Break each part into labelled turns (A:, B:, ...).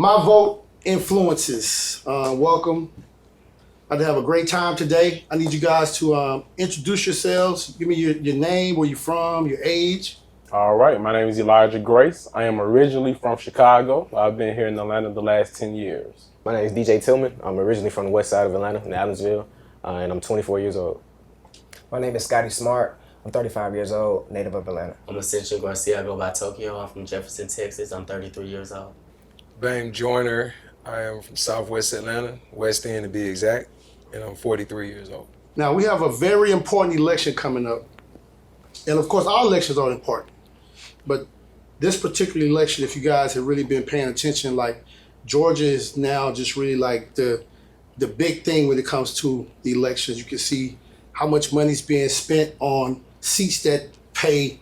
A: My vote influences. Welcome. I'd have a great time today. I need you guys to introduce yourselves. Give me your name, where you're from, your age.
B: All right, my name is Elijah Grace. I am originally from Chicago. I've been here in Atlanta the last 10 years.
C: My name is DJ Tillman. I'm originally from the west side of Atlanta, in Adamsville, and I'm 24 years old.
D: My name is Scotty Smart. I'm 35 years old, native of Atlanta.
E: I'm Ascension Garcia. I go by Tokyo. I'm from Jefferson, Texas. I'm 33 years old.
F: Bame Joyner. I am from Southwest Atlanta, West End to be exact, and I'm 43 years old.
A: Now, we have a very important election coming up. And of course, all elections are important. But this particular election, if you guys have really been paying attention, like Georgia is now just really like the big thing when it comes to the elections. You can see how much money's being spent on seats that pay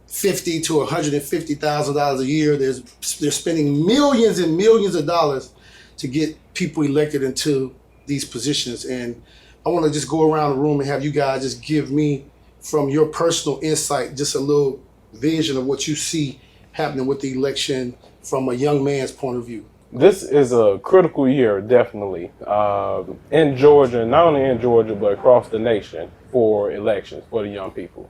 A: $50,000 to $150,000 a year. They're spending millions and millions of dollars to get people elected into these positions. And I want to just go around the room and have you guys just give me, from your personal insight, just a little vision of what you see happening with the election from a young man's point of view.
B: This is a critical year, definitely, in Georgia, not only in Georgia, but across the nation for elections for the young people.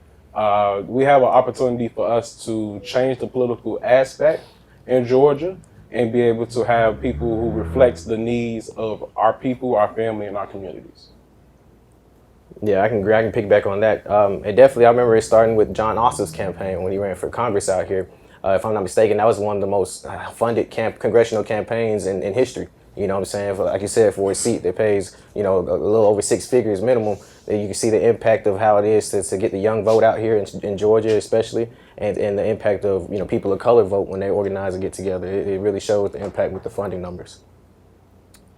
B: We have an opportunity for us to change the political aspect in Georgia and be able to have people who reflects the needs of our people, our family, and our communities.
C: Yeah, I can agree. I can piggyback on that. And definitely, I remember it starting with John Ossoff's campaign when he ran for Congress out here. If I'm not mistaken, that was one of the most funded congressional campaigns in history. You know what I'm saying? Like you said, for a seat that pays, a little over six figures minimum, then you can see the impact of how it is to get the young vote out here in Georgia especially, and the impact of, people of color vote when they organize and get together. It really shows the impact with the funding numbers.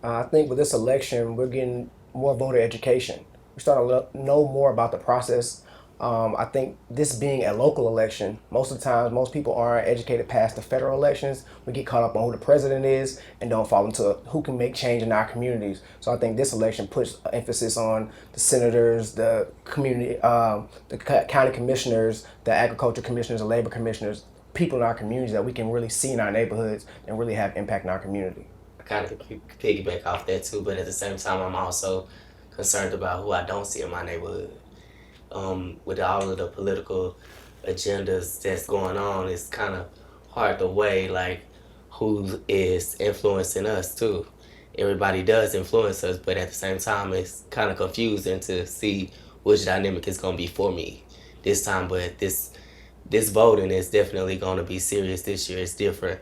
D: I think with this election, we're getting more voter education. We're starting to know more about the process. I think this being a local election, most of the times, most people aren't educated past the federal elections. We get caught up on who the president is and don't fall into who can make change in our communities. So I think this election puts emphasis on the senators, the community, the county commissioners, the agriculture commissioners, the labor commissioners, people in our communities that we can really see in our neighborhoods and really have impact in our community.
E: I kind of piggyback off that too, but at the same time, I'm also concerned about who I don't see in my neighborhood. With all of the political agendas that's going on, it's kind of hard to weigh like who is influencing us too. Everybody does influence us, but at the same time, it's kind of confusing to see which dynamic is going to be for me this time. But this voting is definitely going to be serious this year. It's different.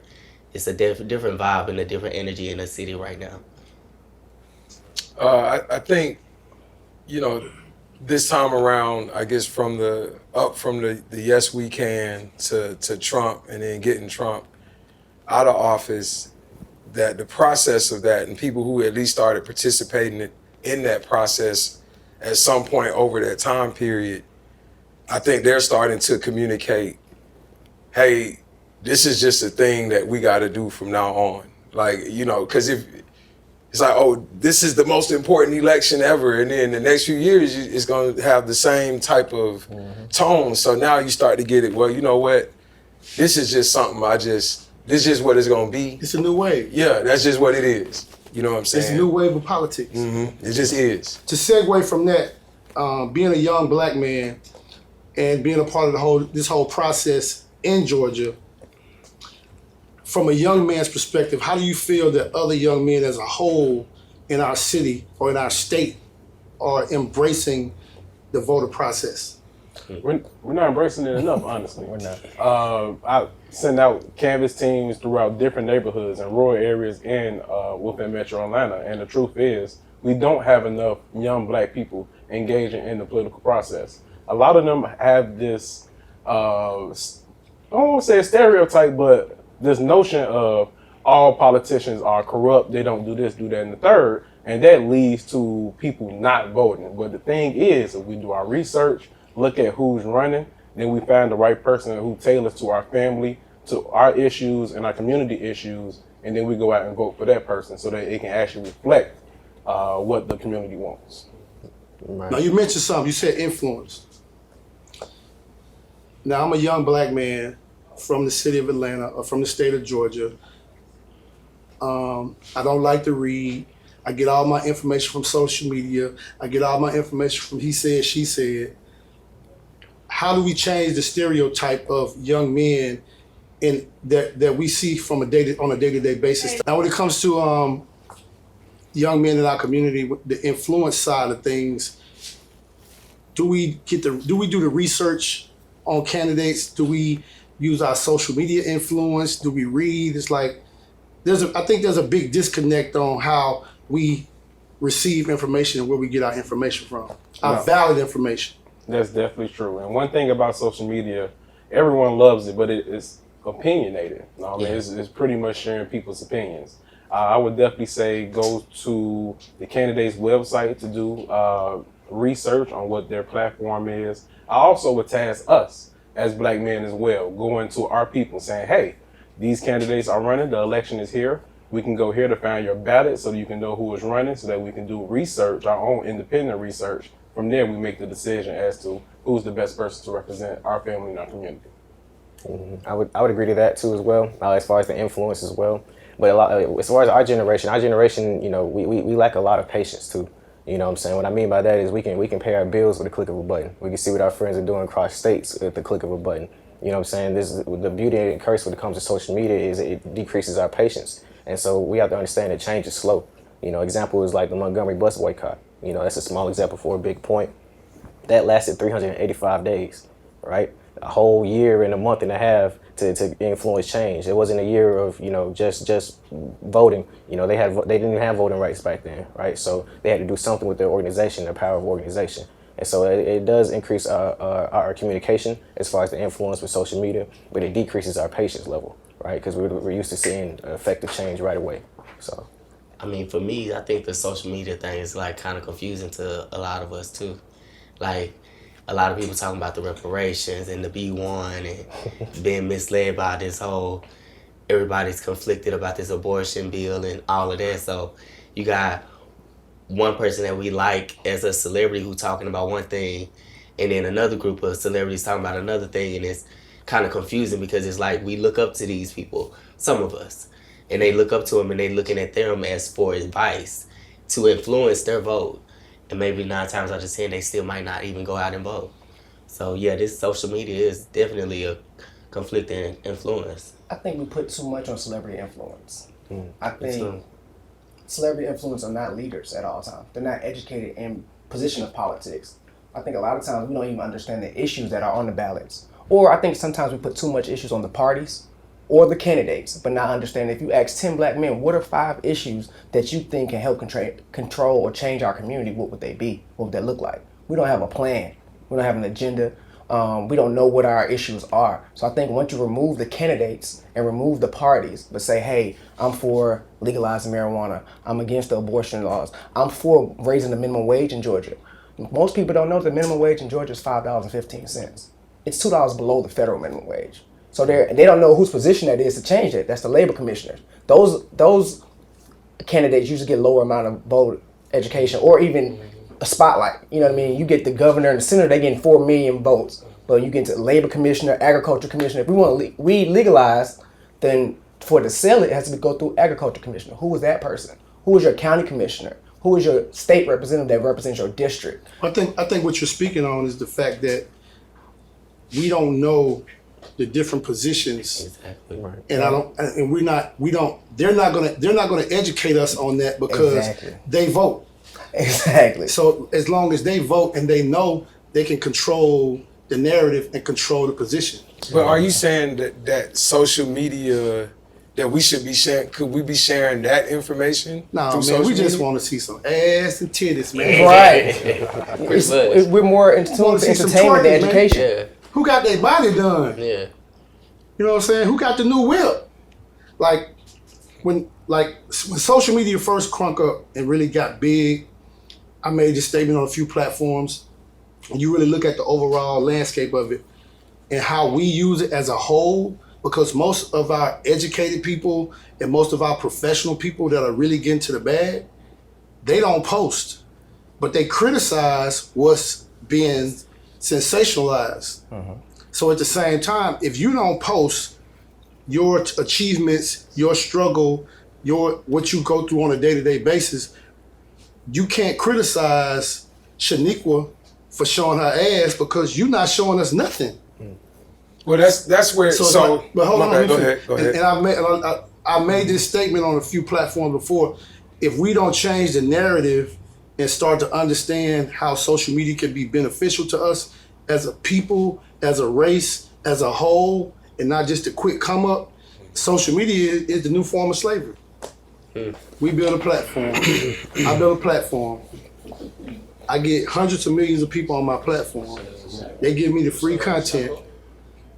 E: It's a different vibe and a different energy in the city right now.
F: I think, this time around, I guess from the yes we can to Trump and then getting Trump out of office, that the process of that and people who at least started participating in that process at some point over that time period, I think they're starting to communicate, hey, this is just a thing that we got to do from now on. Like, because if it's like, oh, this is the most important election ever, and then the next few years it's going to have the same type of tone. So now you start to get it. Well, you know what? This is just something. This is just what it's going to be.
A: It's a new wave.
F: Yeah, that's just what it is. You know what I'm saying?
A: It's a new wave of politics.
F: It just is.
A: To segue from that, being a young black man and being a part of this whole process in Georgia, from a young man's perspective, how do you feel that other young men as a whole in our city or in our state are embracing the voter process?
B: We're not embracing it enough, honestly.
C: We're not.
B: I send out canvas teams throughout different neighborhoods and rural areas within Metro Atlanta, and the truth is, we don't have enough young black people engaging in the political process. A lot of them have this, I don't want to say a stereotype, but this notion of all politicians are corrupt, they don't do this, do that, and the third, and that leads to people not voting. But the thing is, if we do our research, look at who's running, then we find the right person who tailors to our family, to our issues and our community issues, and then we go out and vote for that person so that it can actually reflect what the community wants.
C: Right.
A: Now, you mentioned something, you said influence. Now, I'm a young black man from the city of Atlanta, or from the state of Georgia. I don't like to read. I get all my information from social media. I get all my information from he said, she said. How do we change the stereotype of young men in that we see from on a day-to-day basis? Now, when it comes to young men in our community, the influence side of things, do we do the research on candidates? Do we use our social media influence? Do we read? It's like I think there's a big disconnect on how we receive information and where we get our information from. Our valid information.
B: That's definitely true. And one thing about social media, everyone loves it, but it's opinionated. You know what I mean? It's pretty much sharing people's opinions. I would definitely say go to the candidate's website to do research on what their platform is. I also would task us as black men as well, going to our people saying, hey, these candidates are running, the election is here. We can go here to find your ballot so that you can know who is running, so that we can do research, our own independent research. From there, we make the decision as to who's the best person to represent our family and our community.
C: I would agree to that too as well, as far as the influence as well. But as far as our generation, you know, we lack a lot of patience too. You know what I'm saying? What I mean by that is we can pay our bills with a click of a button. We can see what our friends are doing across states at the click of a button. You know what I'm saying? The beauty and curse when it comes to social media is it decreases our patience. And so we have to understand that change is slow. You know, example is like the Montgomery bus boycott. You know, that's a small example for a big point. That lasted 385 days, right? A whole year and a month and a half to influence change. It wasn't a year of, you know, just voting. You know, they didn't even have voting rights back then, right? So they had to do something with their organization, their power of organization. And so it does increase our communication as far as the influence with social media, but it decreases our patience level, right? Because we're used to seeing effective change right away. So,
E: I mean, for me, I think the social media thing is like kind of confusing to a lot of us too. Like a lot of people talking about the reparations and the B1 and being misled by this whole, everybody's conflicted about this abortion bill and all of that. So you got one person that we like as a celebrity who talking about one thing, and then another group of celebrities talking about another thing, and it's kind of confusing because it's like we look up to these people, some of us, and they look up to them and they looking at them as for advice to influence their vote, and maybe 9 times out of 10 they still might not even go out and vote. So yeah, this social media is definitely a conflicting influence.
D: I think we put too much on celebrity influence. I think celebrity influence are not leaders at all times. They're not educated in position of politics. I think a lot of times we don't even understand the issues that are on the ballots. Or I think sometimes we put too much issues on the parties or the candidates, but not understand if you ask 10 black men, what are 5 issues that you think can help control or change our community, what would they be? What would that look like? We don't have a plan. We don't have an agenda. We don't know what our issues are. So I think once you remove the candidates and remove the parties, but say, hey, I'm for legalizing marijuana. I'm against the abortion laws. I'm for raising the minimum wage in Georgia. Most people don't know the minimum wage in Georgia is $5.15. It's $2 below the federal minimum wage. So they don't know whose position that is to change it. That's the labor commissioners. Those candidates usually get lower amount of vote education or even a spotlight. You know what I mean? You get the governor and the senator, they getting 4 million votes. But you get to labor commissioner, agriculture commissioner. If we want weed legalized, then for to sell it, it has to go through agriculture commissioner. Who is that person? Who is your county commissioner? Who is your state representative that represents your district?
A: I think what you're speaking on is the fact that we don't know the different positions,
E: Exactly.
C: right.
A: and they're not gonna educate us on that because they vote.
D: Exactly.
A: So as long as they vote and they know, they can control the narrative and control the position.
F: But are you saying that social media, that we should be sharing, could we be sharing that information?
A: No,
F: through
A: man,
F: social
A: we just
F: media?
A: want to see some ass and titties, man.
D: Right. We're more in tune with entertainment than education.
E: Yeah.
A: Who got their body done?
E: Yeah.
A: You know what I'm saying? Who got the new whip? Like when social media first crunk up and really got big, I made this statement on a few platforms, and you really look at the overall landscape of it and how we use it as a whole, because most of our educated people and most of our professional people that are really getting to the bag, they don't post, but they criticize what's being sensationalized. So at the same time, if you don't post your achievements, your struggle, what you go through on a day-to-day basis, you can't criticize Shaniqua for showing her ass because you're not showing us nothing.
F: Well, that's where. So,
A: but hold on,
F: bad, go ahead.
A: And I made this statement on a few platforms before. If we don't change the narrative and start to understand how social media can be beneficial to us as a people, as a race, as a whole, and not just a quick come up, social media is the new form of slavery. We build a platform. I build a platform. I get hundreds of millions of people on my platform. They give me the free content.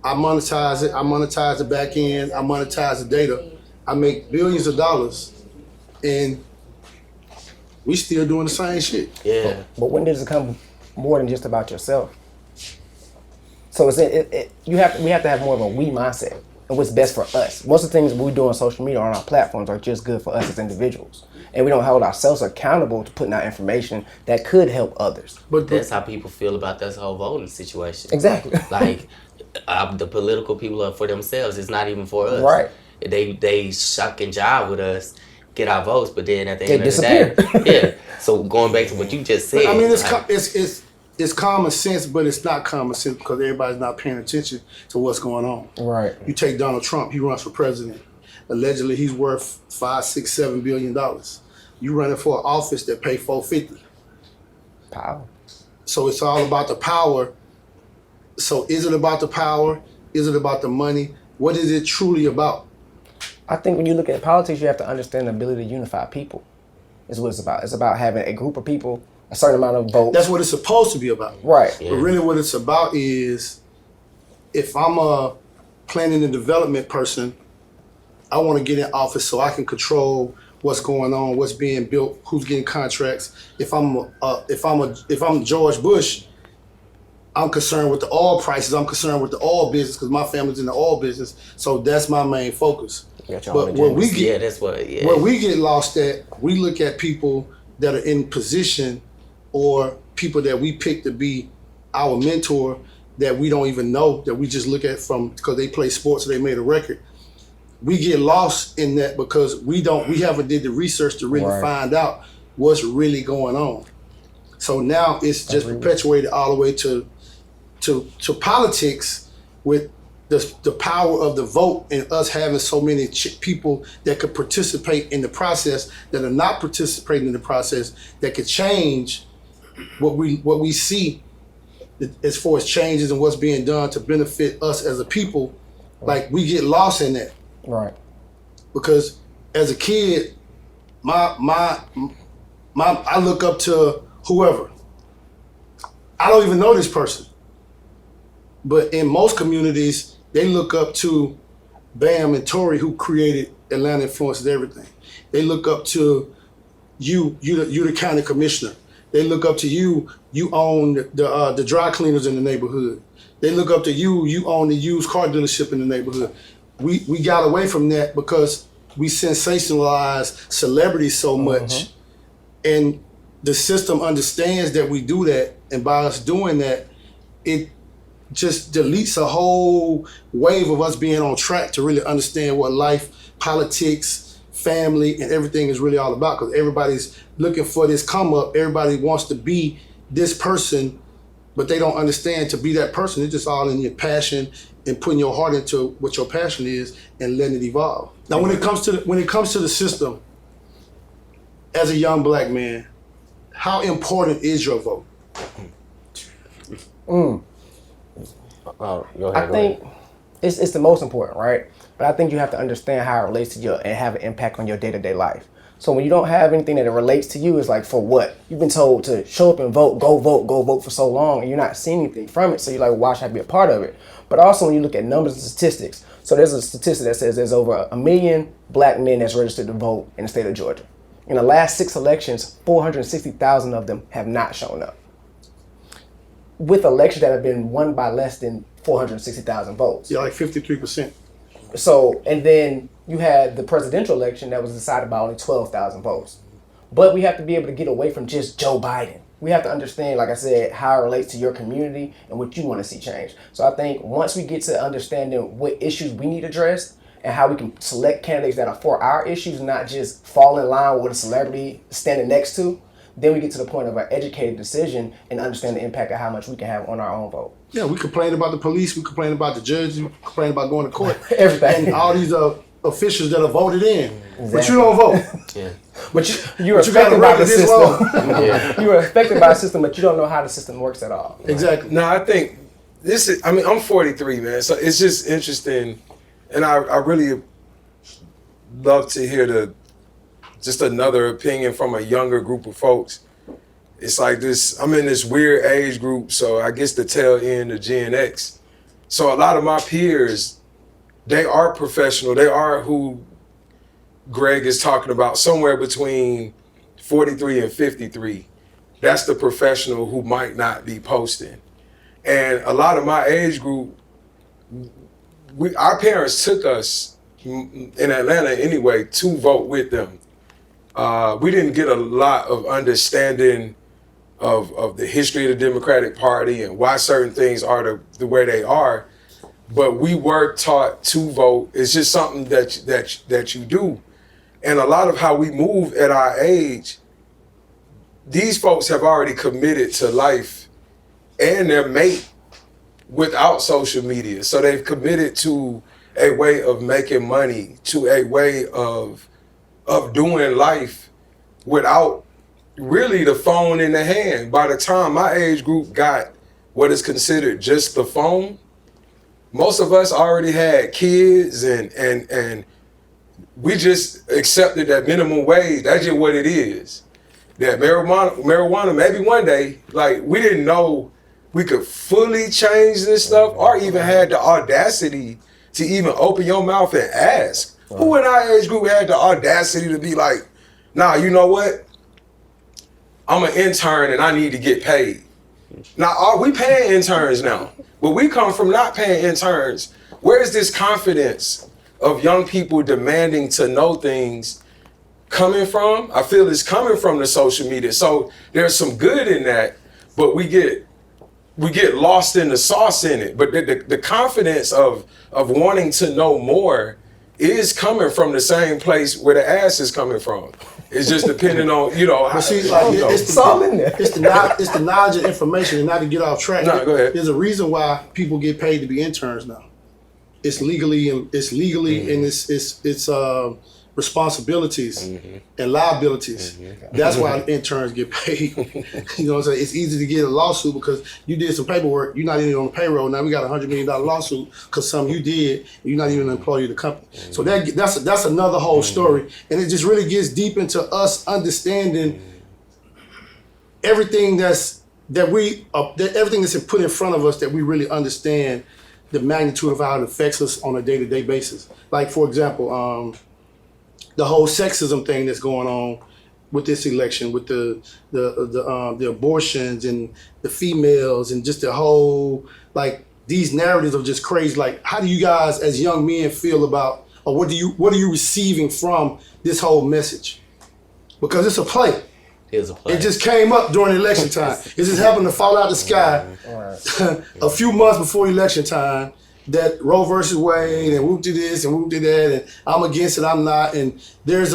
A: I monetize it. I monetize the back end. I monetize the data. I make billions of dollars, and we still doing the same shit.
E: Yeah.
D: But when does it become more than just about yourself? So we have to have more of a we mindset and what's best for us. Most of the things we do on social media on our platforms are just good for us as individuals, and we don't hold ourselves accountable to putting out information that could help others.
A: But
E: That's how people feel about this whole voting situation.
D: Exactly.
E: Like, the political people are for themselves. It's not even for us.
D: Right.
E: They shock and jive with us, get our votes, but then at the end of
D: disappear.
E: the day, yeah. So going back to what you just said,
A: I mean,
E: like,
A: it's common sense, but it's not common sense because everybody's not paying attention to what's going on.
D: Right.
A: You take Donald Trump, he runs for president. Allegedly, he's worth $5, $6, $7 billion. You running for an office that pay $450.
D: Power.
A: So it's all about the power. So is it about the power? Is it about the money? What is it truly about?
D: I think when you look at politics, you have to understand the ability to unify people. Is what it's about. It's about having a group of people, a certain amount of votes.
A: That's what it's supposed to be about.
D: Right.
E: Yeah.
A: But really what it's about is, if I'm a planning and development person, I want to get in office so I can control what's going on, what's being built, who's getting contracts. If I'm George Bush, I'm concerned with the oil prices. I'm concerned with the oil business because my family's in the oil business. So that's my main focus. But where we get where we get lost at, we look at people that are in position or people that we pick to be our mentor that we don't even know, that we just look at from because they play sports or they made a record. We get lost in that because we haven't did the research to really find out what's really going on. So now it's just perpetuated all the way to politics with the power of the vote and us having so many people that could participate in the process that are not participating in the process that could change what we see as far as changes and what's being done to benefit us as a people. Like, we get lost in that.
D: Right.
A: Because as a kid, I look up to whoever. I don't even know this person. But in most communities, they look up to Bam and Tory, who created Atlanta Influences Everything. They look up to you the county commissioner. They look up to you own the dry cleaners in the neighborhood. They look up to you own the used car dealership in the neighborhood. We got away from that because we sensationalize celebrities so much. And the system understands that we do that, and by us doing that, it just deletes a whole wave of us being on track to really understand what life, politics, family, and everything is really all about. Because everybody's looking for this come up. Everybody wants to be this person, but they don't understand to be that person. It's just all in your passion and putting your heart into what your passion is and letting it evolve. Now, when it comes to the system, as a young black man, how important is your vote?
C: Oh, go ahead.
D: I think it's the most important, right? But I think you have to understand how it relates to you and have an impact on your day-to-day life. So when you don't have anything that it relates to you, it's like, for what? You've been told to show up and vote, go vote for so long, and you're not seeing anything from it. So you're like, why should I be a part of it? But also when you look at numbers and statistics, so there's a statistic that says there's over 1 million black men that's registered to vote in the state of Georgia. In the last 6 elections, 460,000 of them have not shown up, with elections that have been won by less than 460,000 votes.
A: Yeah, like 53%.
D: So, and then you had the presidential election that was decided by only 12,000 votes. But we have to be able to get away from just Joe Biden. We have to understand, like I said, how it relates to your community and what you want to see change. So I think once we get to understanding what issues we need addressed and how we can select candidates that are for our issues, not just fall in line with what a celebrity standing next to, then we get to the point of an educated decision and understand the impact of how much we can have on our own vote.
A: Yeah, we complain about the police, we complain about the judges, we complain about going to court.
D: Everything.
A: And all these officials that are voted in.
D: Exactly.
A: But you don't vote.
E: Yeah.
D: But you're
A: But you gotta
D: affected by
A: record
D: the
A: this
D: system.
C: Yeah.
D: You are affected by the system, but you don't know how the system works at all.
A: Exactly.
F: No, I think this is. I mean, I'm 43, man. So it's just interesting, and I really love to hear just another opinion from a younger group of folks. It's like this. I'm in this weird age group, so I guess the tail end of Gen X. So a lot of my peers, they are professional. They are who Greg is talking about, somewhere between 43 and 53. That's the professional who might not be posting. And a lot of my age group, our parents took us in Atlanta anyway to vote with them. We didn't get a lot of understanding of the history of the Democratic Party and why certain things are the way they are, but we were taught to vote. It's just something that you do. And a lot of how we move at our age, these folks have already committed to life and their mate without social media. So they've committed to a way of making money, to a way of doing life without really the phone in the hand. By the time my age group got what is considered just the phone, most of us already had kids and we just accepted that minimum wage. That's just what it is. That marijuana, maybe one day, like, we didn't know we could fully change this stuff or even had the audacity to even open your mouth and ask. Who in our age group had the audacity to be like, nah, you know what? I'm an intern and I need to get paid. Now, we paying interns now, but we come from not paying interns. Where is this confidence of young people demanding to know things coming from? I feel it's coming from the social media. So there's some good in that, but we get lost in the sauce in it. But the confidence of wanting to know more is coming from the same place where the ass is coming from. It's just depending on,
A: But see, like,
D: It's all in there.
A: it's the knowledge and information, and not to get off track.
F: No, go ahead.
A: There's a reason why people get paid to be interns now. It's legally and it's responsibilities and liabilities. That's why interns get paid. You know what I'm saying? It's easy to get a lawsuit because you did some paperwork. You're not even on the payroll. Now we got a $100 million lawsuit because something you did, you're not even an employee of the company. So that's another whole story. And it just really gets deep into us understanding everything everything that's put in front of us, that we really understand the magnitude of how it affects us on a day-to-day basis. Like, for example, the whole sexism thing that's going on with this election, with the abortions and the females and just the whole, like, these narratives are just crazy. Like, how do you guys as young men feel about, or what are you receiving from this whole message? Because it's a play.
E: Here's a play.
A: It just came up during election time. It just happened to fall out the sky a few months before election time, that Roe versus Wade and whoop-de this and whoop-de that, and I'm against it, I'm not. And there's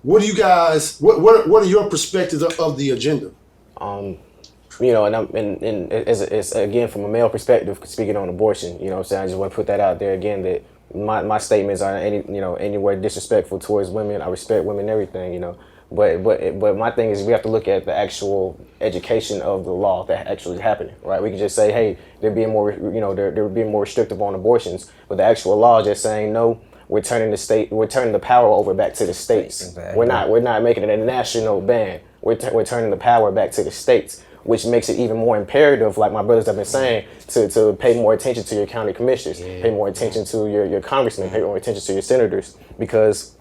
A: what do you guys, what are your perspectives of the agenda?
C: And it's again, from a male perspective, speaking on abortion, what I'm saying, I just want to put that out there again, that my statements are anywhere disrespectful towards women. I respect women and everything, But my thing is, we have to look at the actual education of the law that actually is happening, right? We can just say, hey, they're being more, they're being more restrictive on abortions, but the actual law is just saying, no, we're turning the power over back to the states.
D: Exactly.
C: We're not making it a national ban. We're turning the power back to the states, which makes it even more imperative, like my brothers have been saying, to pay more attention to your county commissioners, pay more attention to your congressmen, pay more attention to your senators, because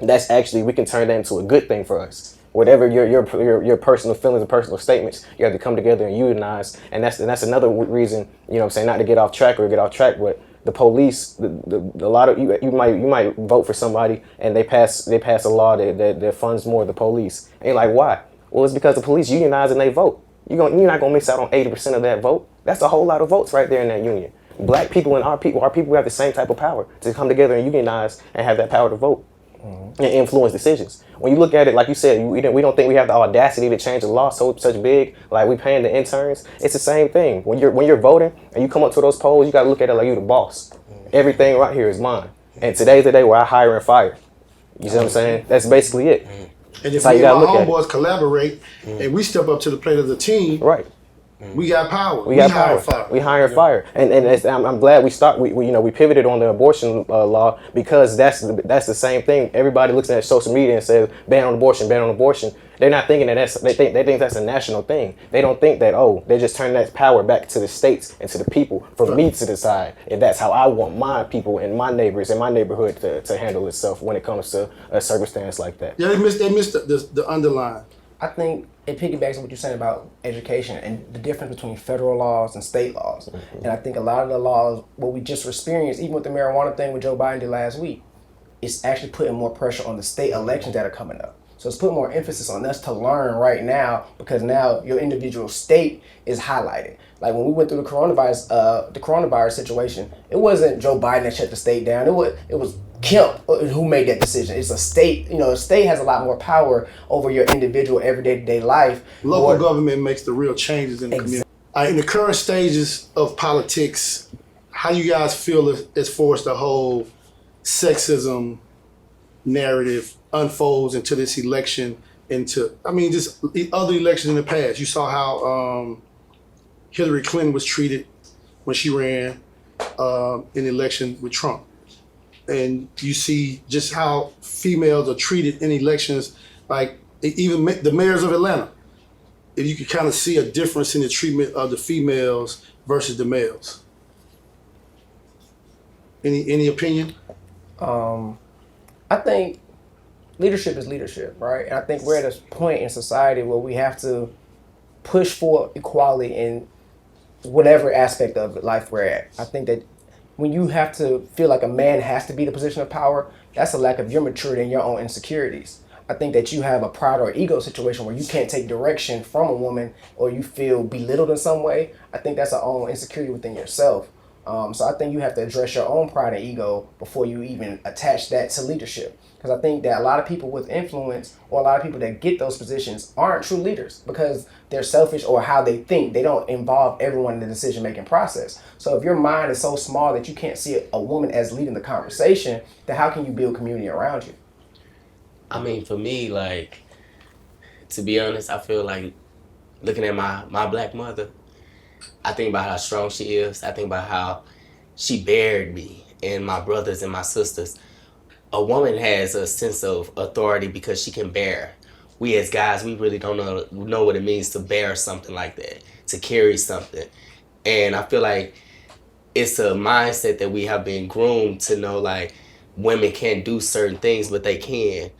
C: that's actually, we can turn that into a good thing for us. Whatever your personal feelings and personal statements, you have to come together and unionize. And that's another reason, not to get off track, but the police, a lot of you might vote for somebody and they pass a law that funds more of the police. And you're like, why? Well, it's because the police unionize and they vote. You're not gonna miss out on 80% of that vote. That's a whole lot of votes right there in that union. Black people and our people have the same type of power to come together and unionize and have that power to vote and influence decisions. When you look at it, like you said, we don't think we have the audacity to change the law such big, like we paying the interns. It's the same thing. When you're voting and you come up to those polls, you got to look at it like you the boss. Everything right here is mine. And today's the day where I hire and fire. You see what I'm saying? That's basically it.
A: And if
C: how
A: me
C: you
A: and
C: gotta
A: my
C: look at it.
A: homeboys collaborate and we step up to the plate of the team,
C: Right.
A: we got power.
C: We got
A: hire
C: power.
A: fire.
C: We hire fire, and I'm glad we pivoted on the abortion law, because that's the same thing. Everybody looks at social media and says ban on abortion, ban on abortion. They're not thinking that they think that's a national thing. They don't think that they just turn that power back to the states and to the people for me to decide if that's how I want my people and my neighbors and my neighborhood to handle itself when it comes to a circumstance like that.
A: Yeah, they missed the underline.
D: I think it piggybacks on what you're saying about education and the difference between federal laws and state laws. And I think a lot of the laws, what we just experienced, even with the marijuana thing with Joe Biden did last week, it's actually putting more pressure on the state elections that are coming up. So it's putting more emphasis on us to learn right now, because now your individual state is highlighted. Like when we went through the coronavirus situation, it wasn't Joe Biden that shut the state down. It was Kemp who made that decision. It's a state. A state has a lot more power over your individual everyday life.
A: Local government makes the real changes in the community. In the current stages of politics, how you guys feel as far as the whole sexism narrative unfolds into this election, just other elections in the past? You saw how Hillary Clinton was treated when she ran in the election with Trump. And you see just how females are treated in elections, like even the mayors of Atlanta. If you could kind of see a difference in the treatment of the females versus the males. Any opinion?
D: I think leadership is leadership, right? And I think we're at a point in society where we have to push for equality in whatever aspect of life we're at. I think that when you have to feel like a man has to be the position of power, that's a lack of your maturity and your own insecurities. I think that you have a pride or ego situation where you can't take direction from a woman, or you feel belittled in some way. I think that's an own insecurity within yourself. So I think you have to address your own pride and ego before you even attach that to leadership. Because I think that a lot of people with influence, or a lot of people that get those positions, aren't true leaders because they're selfish, or how they think. They don't involve everyone in the decision-making process. So if your mind is so small that you can't see a woman as leading the conversation, then how can you build community around you?
E: I mean, for me, like, to be honest, I feel like looking at my black mother, I think about how strong she is. I think about how she buried me and my brothers and my sisters. A woman has a sense of authority because she can bear. We as guys, we really don't know what it means to bear something like that, to carry something. And I feel like it's a mindset that we have been groomed to know, like, women can't do certain things, but they can.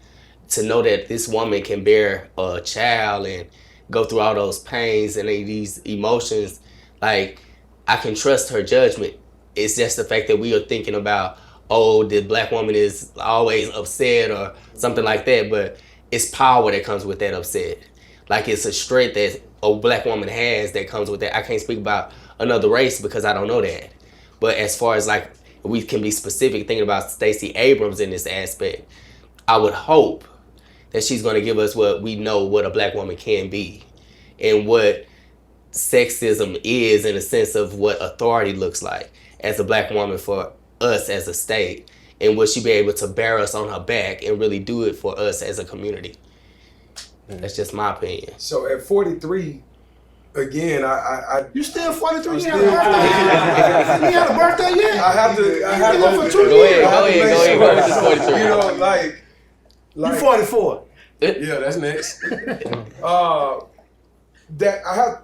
E: To know that this woman can bear a child and go through all those pains and these emotions, like, I can trust her judgment. It's just the fact that we are thinking about, oh, the black woman is always upset or something like that, but it's power that comes with that upset. Like, it's a strength that a black woman has that comes with that. I can't speak about another race because I don't know that. But as far as, like, we can be specific thinking about Stacey Abrams in this aspect, I would hope that she's going to give us what we know what a black woman can be and what sexism is, in a sense of what authority looks like as a black woman for us as a state, and will she be able to bear us on her back and really do it for us as a community. That's just my opinion.
F: So at 43, again,
A: You still 43? You
F: still
A: ain't had a birthday yet?
F: I have to
A: for 2
E: Go
A: years.
E: ahead, go with this 43.
F: You know, like
A: You 44.
F: yeah, that's next. That I have.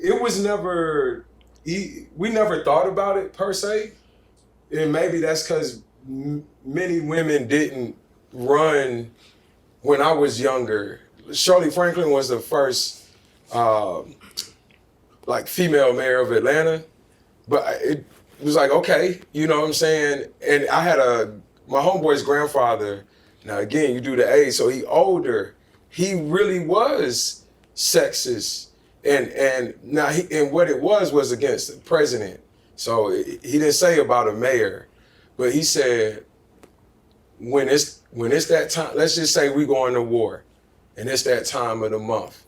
F: It was never. We never thought about it per se, and maybe that's because many women didn't run when I was younger. Shirley Franklin was the first, like, female mayor of Atlanta, but it was like, okay, you know what I'm saying. And I had my homeboy's grandfather. Now again, you do the age, so he older. He really was sexist And now and what it was against the president. So he didn't say about a mayor, but he said when it's that time, let's just say we going to war, and it's that time of the month,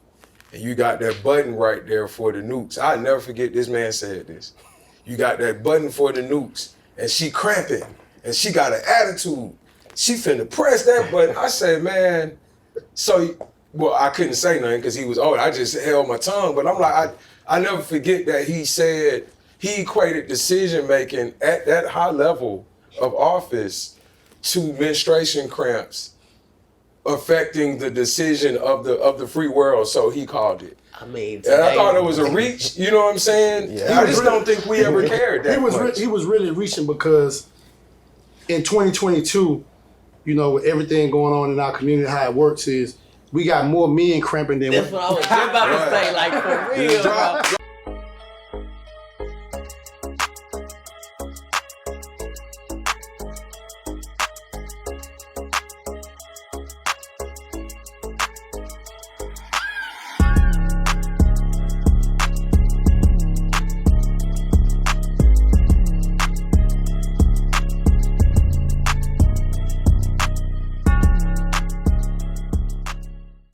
F: and you got that button right there for the nukes. I'll never forget this man said this. You got that button for the nukes, and she cramping, and she got an attitude. She finna press that button. I said, man, well, I couldn't say nothing because he was old. I just held my tongue, but I'm like, I never forget that he said he equated decision making at that high level of office to menstruation cramps affecting the decision of the free world. So he called it.
E: I mean,
F: And I thought it was a reach. You know what I'm saying?
C: Yeah.
F: I just don't think we ever cared that much.
A: He was really reaching because in 2022, you know, with everything going on in our community, how it works is we got more men cramping than
E: that's what I was just about to say. Like, for real, bro.